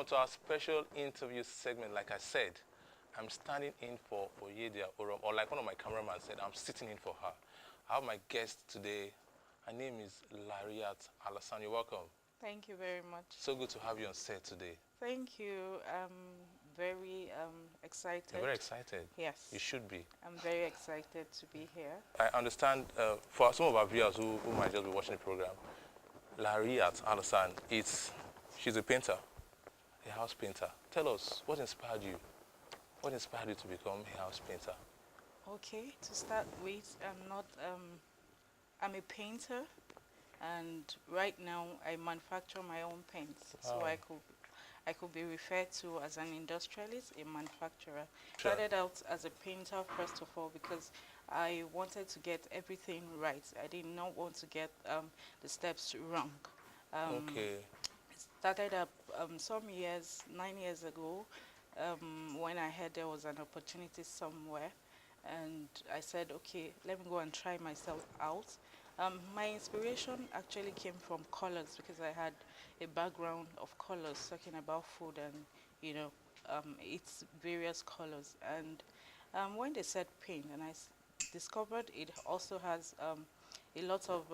on to our special interview segment. Like I said, I'm standing in for Yedia Orom, or like one of my cameramen said, I'm sitting in for her. I have my guest today. Her name is Lariat Alassane. You're welcome. Thank you very much. So good to have you on set today. Thank you. I'm very excited. You're very excited. Yes. You should be. I'm very excited to be here. I understand for some of our viewers who might just be watching the program, Lariat Alassane, she's a painter, a house painter. Tell us, what inspired you? What inspired you to become a house painter? Okay, to start with, I'm a painter, and right now I manufacture my own paints. Wow. So I could be referred to as an industrialist, a manufacturer. Sure. Started out as a painter first of all because I wanted to get everything right. I did not want to get the steps wrong. Okay. Started up some years, 9 years ago, when I heard there was an opportunity somewhere, and I said, okay, let me go and try myself out. My inspiration actually came from colors because I had a background of colors, talking about food and, its various colors. And when they said paint, and I discovered it also has a lot of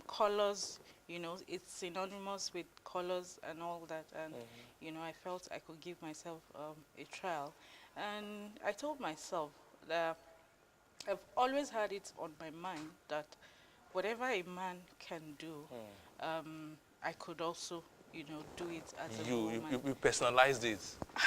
colors, it's synonymous with colors and all that. And, I felt I could give myself a trial. And I told myself that I've always had it on my mind that whatever a man can do, I could also, do it as a woman. You personalized it.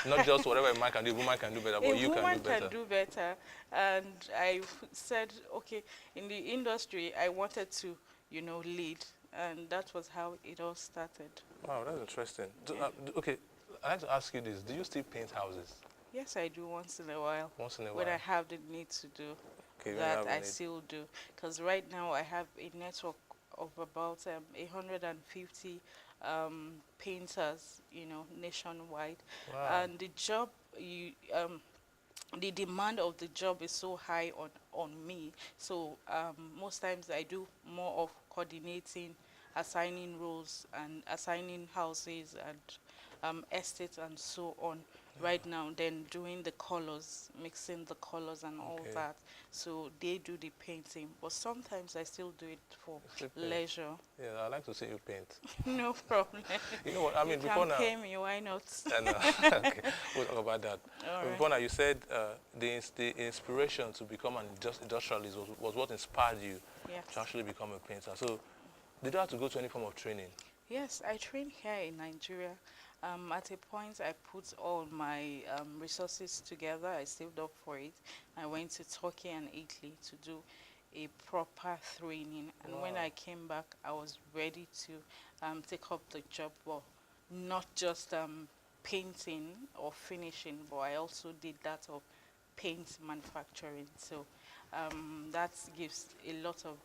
Not just whatever a man can do, a woman can do better, but you can do better. A woman can do better. And I said, okay, in the industry, I wanted to, lead. And that was how it all started. Wow, that's interesting. Yeah. Okay, I'd like to ask you this. Do you still paint houses? Yes, I do once in a while. Once in a while? When I have the need to do. Okay, that I still do. Because right now I have a network of about 150 painters, nationwide. Wow. And the job, the demand of the job is so high on me. So most times I do more of coordinating, assigning roles and assigning houses and estates and so on. Right now, then doing the colors, mixing the colors and all that. So they do the painting, but sometimes I still do it for leisure. Yeah, I like to see you paint. No problem. You know what I mean? You can pay me, why not? Okay, we'll talk about that. Right. Before now, you said the inspiration to become an industrialist was what inspired you to actually become a painter. So, did you have to go to any form of training? Yes, I trained here in Nigeria. At a point, I put all my resources together. I saved up for it. I went to Turkey and Italy to do a proper training. And Wow. when I came back, I was ready to take up the job. Well, not just painting or finishing, but I also did that of paint manufacturing. So that gives a lot of,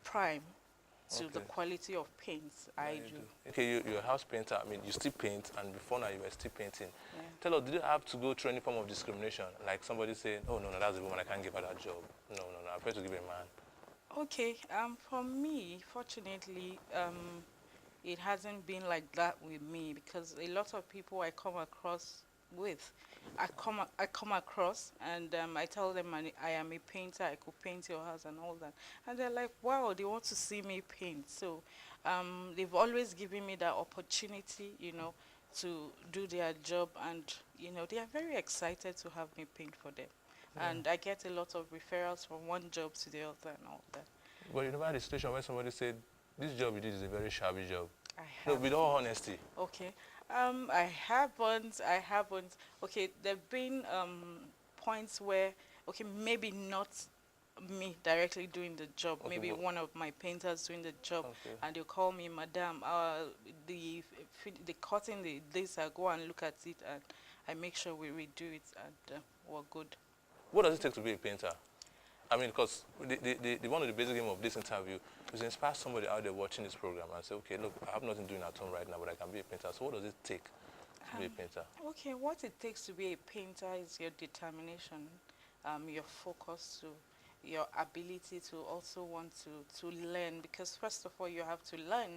prime to the quality of paints I do. Okay, you're a house painter. I mean, you still paint, and before now you were still painting. Yeah. Tell us, did you have to go through any form of discrimination? Like somebody saying, oh, no, that's a woman, I can't give her that job. No, I prefer to give a man. Okay, for me, fortunately, it hasn't been like that with me because a lot of people I come across with, I come across and I tell them I am a painter, I could paint your house and all that. And they're like, wow, they want to see me paint. So they've always given me that opportunity, to do their job, and, they are very excited to have me paint for them. Yeah. And I get a lot of referrals from one job to the other and all that. Well, you never had a situation where somebody said, this job you did is a very shabby job. I have. No, with all honesty. Okay. I haven't. Okay, there have been points where, okay, maybe not me directly doing the job, maybe one of my painters doing the job, and they'll call me, Madam, the cutting, this, I go and look at it, and I make sure we redo it, and we're good. What does it take to be a painter? I mean, because the one of the basic aim of this interview is to inspire somebody out there watching this program and say, okay, look, I have nothing doing at home right now, but I can be a painter. So what does it take to be a painter? Okay, what it takes to be a painter is your determination, your focus, your ability to also want to learn. Because first of all, you have to learn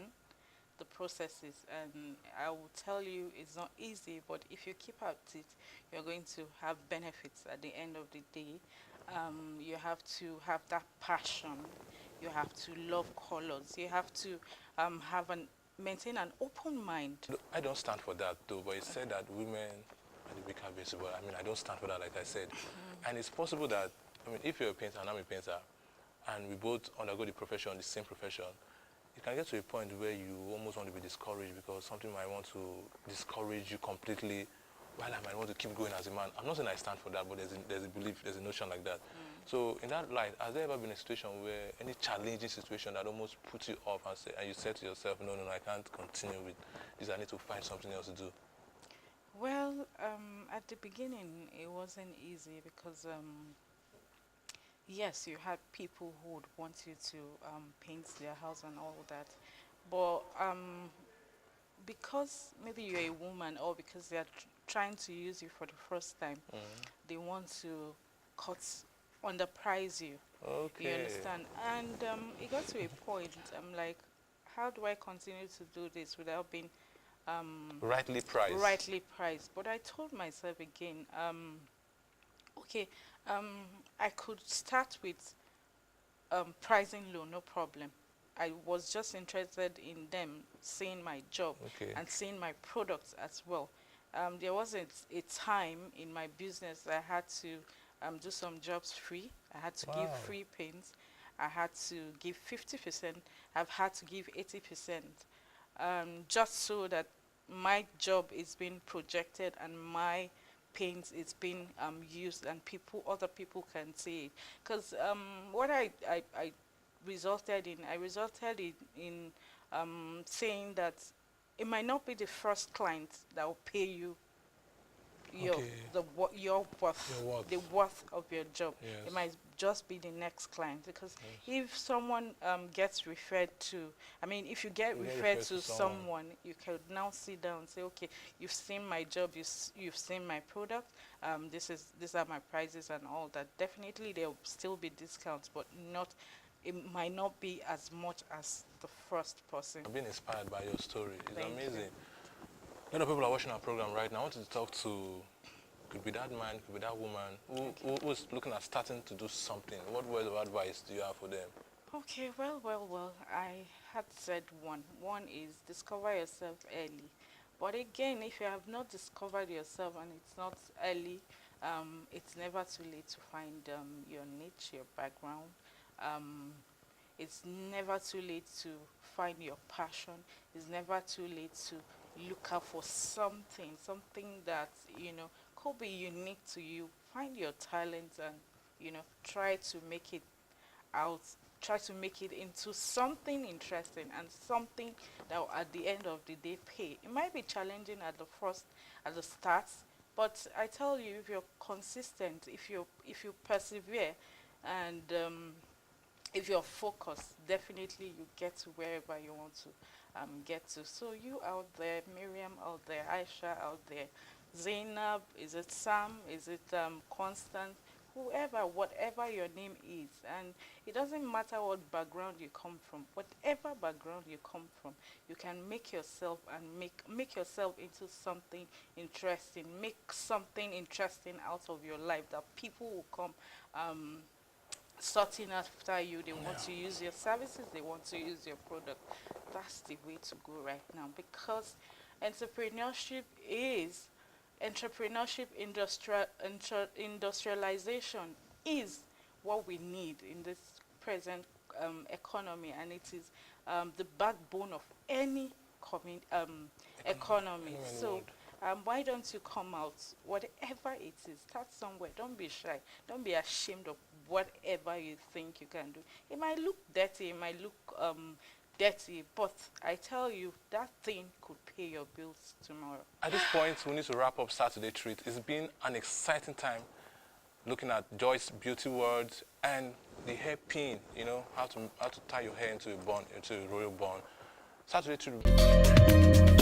the processes, and I will tell you it's not easy, but if you keep at it, you're going to have benefits at the end of the day. You have to have that passion. You have to love colors. You have to have an maintain an open mind. I don't stand for that though, but it said that women are the weaker vessel, but I mean, I don't stand for that, like I said. And it's possible that, I mean, if you're a painter and I'm a painter, and we both undergo the profession, the same profession, it can get to a point where you almost want to be discouraged because something might want to discourage you completely, while I might want to keep going as a man. I'm not saying I stand for that, but there's a belief, there's a notion like that. So in that light, has there ever been a situation where, any challenging situation that almost puts you off and you said to yourself, no, I can't continue with this, I need to find something else to do? Well, at the beginning, it wasn't easy because, yes, you had people who would want you to paint their house and all that. But because maybe you're a woman, or because they're trying to use you for the first time, they want to cut, underprice you. You Okay. understand? And it got to a point, I'm like, how do I continue to do this without being Rightly priced. rightly priced? But I told myself again, okay, I could start with pricing low, no problem. I was just interested in them seeing my job Okay. and seeing my products as well. There was a time in my business I had to do some jobs free. I had to give Wow. free paints. I had to give 50%. I've had to give 80%, just so that my job is being projected and my paint is being used, and other people can see it. Because what I resulted in saying that it might not be the first client that will pay you your Okay. your worth, Your worth. the worth of your job. Yes. It might just be the next client, because Yes. if someone gets referred to, I mean, if you get You get referred referred to to someone. someone, you can now sit down and say, okay, you've seen my job, you've seen my product, these are my prices and all that. Definitely there will still be discounts, but not, it might not be as much as the first person. I've been inspired by your story. It's Thank you. amazing. A lot of people are watching our program right now. I wanted to talk to, could be that man, could be that woman, who's looking at starting to do something. What words of advice do you have for them? Okay, well. I had said one. One is discover yourself early. But again, if you have not discovered yourself and it's not early, it's never too late to find your niche, your background. Um, it's never too late to find your passion. It's never too late to look out for something that, could be unique to you. Find your talent and, try to make it out, try to make it into something interesting and something that will, at the end of the day, pay. It might be challenging at the start, but I tell you, if you're consistent, if you persevere, and if you're focused, definitely you get to wherever you want to get to. So you out there, Miriam out there, Aisha out there, Zainab, is it Sam, is it Constant, whoever, whatever your name is, and it doesn't matter what background you come from, whatever background you come from, you can make yourself and make yourself into something interesting, make something interesting out of your life that people will come sorting after you. They want to use your services, they want to use your product. That's the way to go right now, because entrepreneurship is industrialization is what we need in this present economy, and it is the backbone of any economy. Anywhere in the So world. why don't you come out, whatever it is, start somewhere. Don't be shy, don't be ashamed of whatever you think you can do. It might look dirty, it might look dirty, but I tell you, that thing could pay your bills tomorrow. At this point, we need to wrap up Saturday Treat. It's been an exciting time looking at Joy's beauty words and the hairpin, how to tie your hair into a royal bun. Saturday Treat.